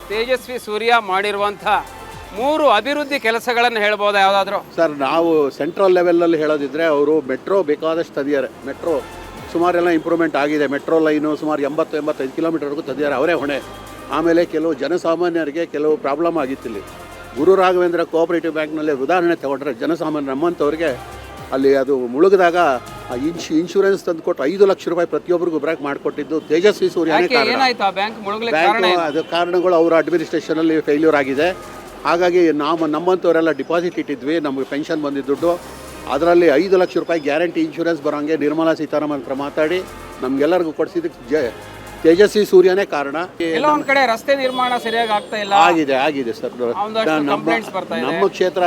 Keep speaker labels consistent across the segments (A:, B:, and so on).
A: ತೇಜಸ್ವಿ ಸೂರ್ಯ ಮಾಡಿರುವಂಥ 3 ಅಭಿವೃದ್ಧಿ ಕೆಲಸಗಳನ್ನು ಹೇಳ್ಬೋದಾ ಯಾವುದಾದ್ರೂ?
B: ಸರ್, ನಾವು ಸೆಂಟ್ರಲ್ ಲೆವೆಲಲ್ಲಿ ಹೇಳೋದಿದ್ರೆ ಅವರು ಮೆಟ್ರೋ ಬೇಕಾದಷ್ಟು ತಂದಿದ್ದಾರೆ. ಮೆಟ್ರೋ ಸುಮಾರೆಲ್ಲ ಇಂಪ್ರೂವ್ಮೆಂಟ್ ಆಗಿದೆ. ಮೆಟ್ರೋ ಲೈನು ಸುಮಾರು 80-85 ಕಿಲೋಮೀಟರ್ವರೆಗೂ ತಂದಿದ್ದಾರೆ, ಅವರೇ ಹೊಣೆ. ಆಮೇಲೆ ಕೆಲವು ಜನಸಾಮಾನ್ಯರಿಗೆ ಕೆಲವು ಪ್ರಾಬ್ಲಮ್ ಆಗಿತ್ತಿಲ್ಲಿ. ಗುರು ರಾಘವೇಂದ್ರ ಕೋಆಪರೇಟಿವ್ ಬ್ಯಾಂಕ್ನಲ್ಲಿ ಉದಾಹರಣೆ ತಗೊಂಡ್ರೆ ಜನಸಾಮಾನ್ಯ ನಮ್ಮಂಥವ್ರಿಗೆ ಅಲ್ಲಿ ಅದು ಮುಳುಗಿದಾಗ ಇನ್ಶೂರೆನ್ಸ್ ತಂದು ಕೊಟ್ಟು 5 ಲಕ್ಷ ರೂಪಾಯಿ ಪ್ರತಿಯೊಬ್ಬರಿಗೂ ಬ್ರೇಕ್ ಮಾಡಿಕೊಟ್ಟಿದ್ದು ತೇಜಸ್ವಿ ಸೂರ್ಯನೇ ಕಾರಣ.
A: ಏನಾಯ್ತು ಆ ಬ್ಯಾಂಕ್ ಮುಳುಗಲಿಕ್ಕೆ ಕಾರಣ?
B: ಅದು ಕಾರಣಗಳು ಅವರ ಅಡ್ಮಿನಿಸ್ಟ್ರೇಷನಲ್ಲಿ ಫೇಲ್ಯೂರ್ ಆಗಿದೆ. ಹಾಗಾಗಿ ನಮ್ಮಂಥವರೆಲ್ಲ ಡಿಪಾಸಿಟ್ ಇಟ್ಟಿದ್ವಿ, ನಮಗೆ ಪೆನ್ಷನ್ ಬಂದಿದ್ದ ದುಡ್ಡು, ಅದರಲ್ಲಿ 5 ಲಕ್ಷ ರೂಪಾಯಿ ಗ್ಯಾರಂಟಿ ಇನ್ಶೂರೆನ್ಸ್ ಬರೋಂಗೆ ನಿರ್ಮಲಾ ಸೀತಾರಾಮನ್ ಹತ್ರ ಮಾತಾಡಿ ನಮ್ಗೆಲ್ಲರಿಗೂ ಕೊಡಿಸಿದ್ದಕ್ಕೆ ತೇಜಸ್ವಿ ಸೂರ್ಯನೇ ಕಾರಣ.
A: ಎಲ್ಲ ಒಂದ್ ಕಡೆ ರಸ್ತೆ ನಿರ್ಮಾಣ ಸರಿಯಾಗಿ ಆಗ್ತಾ ಇಲ್ಲ.
B: ಆಗಿದೆ ಸರ್.
A: ನಮ್ಮ
B: ನಮ್ಮ ಕ್ಷೇತ್ರ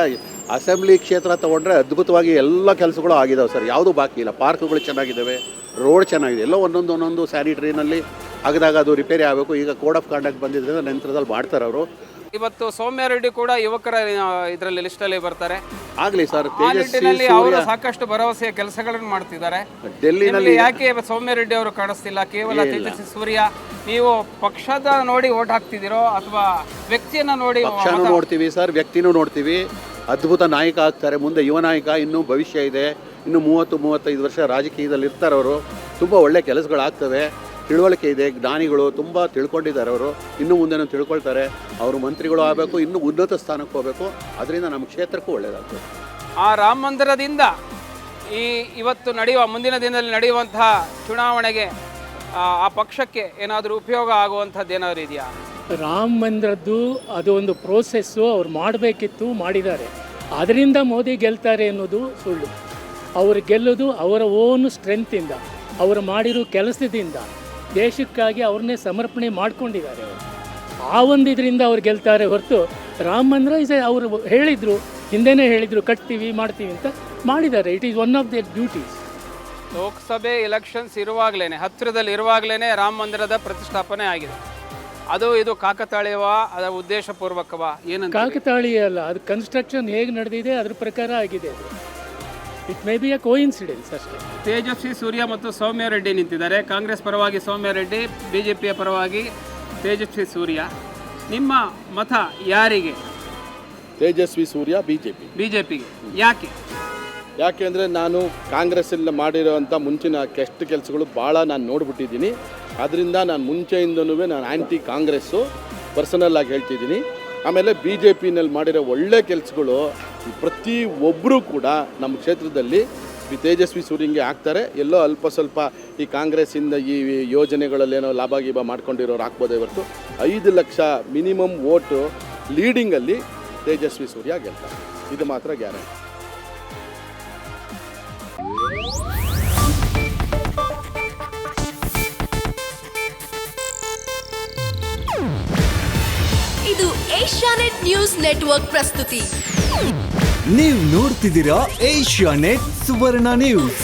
B: ಅಸೆಂಬ್ಲಿ ಕ್ಷೇತ್ರ ತಗೊಂಡ್ರೆ ಅದ್ಭುತವಾಗಿ ಎಲ್ಲ ಕೆಲಸಗಳು ಆಗಿದಾವೆ ಸರ್, ಯಾವುದೂ ಬಾಕಿ ಇಲ್ಲ. ಪಾರ್ಕ್ಗಳು ಚೆನ್ನಾಗಿದ್ದಾವೆ, ರೋಡ್ ಚೆನ್ನಾಗಿದೆ, ಎಲ್ಲ ಒಂದೊಂದು ಸ್ಯಾನಿಟ್ರಿನಲ್ಲಿ ಆಗದಾಗ ಅದು ರಿಪೇರಿ ಆಗಬೇಕು. ಈಗ ಕೋಡ್ ಆಫ್ ಕಾಂಡಕ್ಟ್ ಬಂದಿದ್ದರಿಂದ ನಂತರದಲ್ಲಿ ಮಾಡ್ತಾರೆ ಅವರು.
A: ಇವತ್ತು ಸೌಮ್ಯ ರೆಡ್ಡಿ ಕೂಡ ಯುವಕರ ಇದರಲ್ಲಿ ಲಿಸ್ಟಲ್ಲಿ ಬರ್ತಾರೆ.
B: ಆಗಲಿ ಸರ್,
A: ನಿಟ್ಟಿನಲ್ಲಿ ಅವರು ಸಾಕಷ್ಟು ಭರವಸೆಯ ಕೆಲಸಗಳನ್ನು ಮಾಡ್ತಿದ್ದಾರೆ.
B: ಡೆಲ್ಲಿನಲ್ಲಿ
A: ಯಾಕೆ ಸೌಮ್ಯ ರೆಡ್ಡಿ ಅವರು ಕಾಣಿಸ್ತಿಲ್ಲ? ಕೇವಲ ತೇಜಸ್ವಿ ಸೂರ್ಯ, ನೀವು ಪಕ್ಷದ ನೋಡಿ ಓಟ್ ಹಾಕ್ತಿದ್ದೀರೋ ಅಥವಾ ವ್ಯಕ್ತಿಯನ್ನ ನೋಡಿ?
B: ಪಕ್ಷನೂ ನೋಡ್ತೀವಿ ಸರ್, ವ್ಯಕ್ತಿನೂ ನೋಡ್ತೀವಿ. ಅದ್ಭುತ ನಾಯಕ ಆಗ್ತಾರೆ ಮುಂದೆ, ಯುವ ನಾಯಕ. ಇನ್ನೂ ಭವಿಷ್ಯ ಇದೆ. ಇನ್ನು 30-35 ವರ್ಷ ರಾಜಕೀಯದಲ್ಲಿ ಇರ್ತಾರೆ ಅವರು. ತುಂಬ ಒಳ್ಳೆ ಕೆಲಸಗಳಾಗ್ತವೆ, ತಿಳುವಳಿಕೆ ಇದೆ, ಜ್ಞಾನಿಗಳು ತುಂಬ ತಿಳ್ಕೊಂಡಿದ್ದಾರೆ ಅವರು. ಇನ್ನೂ ಮುಂದೆನೂ ತಿಳ್ಕೊಳ್ತಾರೆ. ಅವರು ಮಂತ್ರಿಗಳು ಆಗಬೇಕು, ಇನ್ನೂ ಉನ್ನತ ಸ್ಥಾನಕ್ಕೆ ಹೋಗಬೇಕು. ಅದರಿಂದ ನಮ್ಮ ಕ್ಷೇತ್ರಕ್ಕೂ ಒಳ್ಳೆಯದಾಗ್ತದೆ.
A: ಆ ರಾಮ ಮಂದಿರದಿಂದ ಇವತ್ತು ನಡೆಯುವ ಮುಂದಿನ ದಿನದಲ್ಲಿ ನಡೆಯುವಂತಹ ಚುನಾವಣೆಗೆ ಆ ಪಕ್ಷಕ್ಕೆ ಏನಾದರೂ ಉಪಯೋಗ ಆಗುವಂಥದ್ದು ಏನಾದರೂ ಇದೆಯಾ?
C: ರಾಮ ಮಂದಿರದ್ದು ಅದು ಒಂದು ಪ್ರೋಸೆಸ್ಸು ಅವ್ರು ಮಾಡಬೇಕಿತ್ತು, ಮಾಡಿದ್ದಾರೆ. ಅದರಿಂದ ಮೋದಿ ಗೆಲ್ತಾರೆ ಅನ್ನೋದು ಸುಳ್ಳು. ಅವರು ಗೆಲ್ಲೋದು ಅವರ ಓನ್ ಸ್ಟ್ರೆಂತಿಂದ, ಅವರು ಮಾಡಿರೋ ಕೆಲಸದಿಂದ, ದೇಶಕ್ಕಾಗಿ ಅವ್ರನ್ನೇ ಸಮರ್ಪಣೆ ಮಾಡ್ಕೊಂಡಿದ್ದಾರೆ ಅವರು. ಆ ಒಂದು ಇದರಿಂದ ಅವ್ರು ಗೆಲ್ತಾರೆ ಹೊರತು ರಾಮ ಮಂದಿರ ಅವರು ಹೇಳಿದರು, ಹಿಂದೆನೇ ಹೇಳಿದರು ಕಟ್ತೀವಿ ಮಾಡ್ತೀವಿ ಅಂತ, ಮಾಡಿದ್ದಾರೆ. It is one of their duties.
A: Lok Sabha elections ಇರುವಾಗಲೇ, ಹತ್ತಿರದಲ್ಲಿ ಇರುವಾಗಲೇ ರಾಮ ಮಂದಿರದ ಪ್ರತಿಷ್ಠಾಪನೆ ಆಗಿದೆ. ಅದು ಇದು ಕಾಕತಾಳೀಯವ, ಅದರ ಉದ್ದೇಶಪೂರ್ವಕವ? ಏನು
C: ಕಾಕತಾಳೀಯ ಅಲ್ಲ, ಅದು ಕನ್ಸ್ಟ್ರಕ್ಷನ್ ಹೇಗೆ ನಡೆದಿದೆ ಅದ್ರ ಪ್ರಕಾರ ಆಗಿದೆ. ಅದು it may be A coincidence ಅಷ್ಟೇ.
A: ತೇಜಸ್ವಿ ಸೂರ್ಯ ಮತ್ತು ಸೌಮ್ಯ ರೆಡ್ಡಿ ನಿಂತಿದ್ದಾರೆ. ಕಾಂಗ್ರೆಸ್ ಪರವಾಗಿ ಸೌಮ್ಯ ರೆಡ್ಡಿ, ಬಿಜೆಪಿಯ ಪರವಾಗಿ ತೇಜಸ್ವಿ ಸೂರ್ಯ. ನಿಮ್ಮ ಮತ ಯಾರಿಗೆ?
D: ತೇಜಸ್ವಿ ಸೂರ್ಯ,
A: ಬಿಜೆಪಿಗೆ. ಯಾಕೆ
D: ಅಂದರೆ ನಾನು ಕಾಂಗ್ರೆಸ್ಸಲ್ಲಿ ಮಾಡಿರೋವಂಥ ಮುಂಚಿನ ಕೆಟ್ಟ ಕೆಲಸಗಳು ಭಾಳ ನಾನು ನೋಡಿಬಿಟ್ಟಿದ್ದೀನಿ. ಅದರಿಂದ ನಾನು ಮುಂಚೆಯಿಂದನೂ ನಾನು ಆ್ಯಂಟಿ ಕಾಂಗ್ರೆಸ್ಸು ಪರ್ಸನಲ್ ಆಗಿ ಹೇಳ್ತಿದ್ದೀನಿ. ಆಮೇಲೆ BJPನಲ್ಲಿ ಮಾಡಿರೋ ಒಳ್ಳೆ ಕೆಲಸಗಳು ಪ್ರತಿ ಒಬ್ಬರೂ ಕೂಡ ನಮ್ಮ ಕ್ಷೇತ್ರದಲ್ಲಿ ತೇಜಸ್ವಿ ಸೂರ್ಯಂಗೆ ಆಗ್ತಾರೆ. ಎಲ್ಲೋ ಅಲ್ಪ ಸ್ವಲ್ಪ ಈ ಕಾಂಗ್ರೆಸ್ಸಿಂದ ಈ ಯೋಜನೆಗಳಲ್ಲೇನೋ ಲಾಭ ಗೀಭ ಮಾಡ್ಕೊಂಡಿರೋರು ಹಾಕ್ಬೋದೇ ಹೊರತು 5 ಲಕ್ಷ ಮಿನಿಮಮ್ ವೋಟು ಲೀಡಿಂಗಲ್ಲಿ ತೇಜಸ್ವಿ ಸೂರ್ಯ ಗೆಲ್ತಾರೆ, ಇದು ಮಾತ್ರ ಗ್ಯಾರಂಟಿ.
E: ಇದು ಏಷ್ಯಾನೆಟ್ ನ್ಯೂಸ್ ನೆಟ್ವರ್ಕ್ ಪ್ರಸ್ತುತಿ.
F: ನೀವು ನೋಡ್ತಿದ್ದೀರಾ ಏಷ್ಯಾನೆಟ್ ಸುವರ್ಣ ನ್ಯೂಸ್.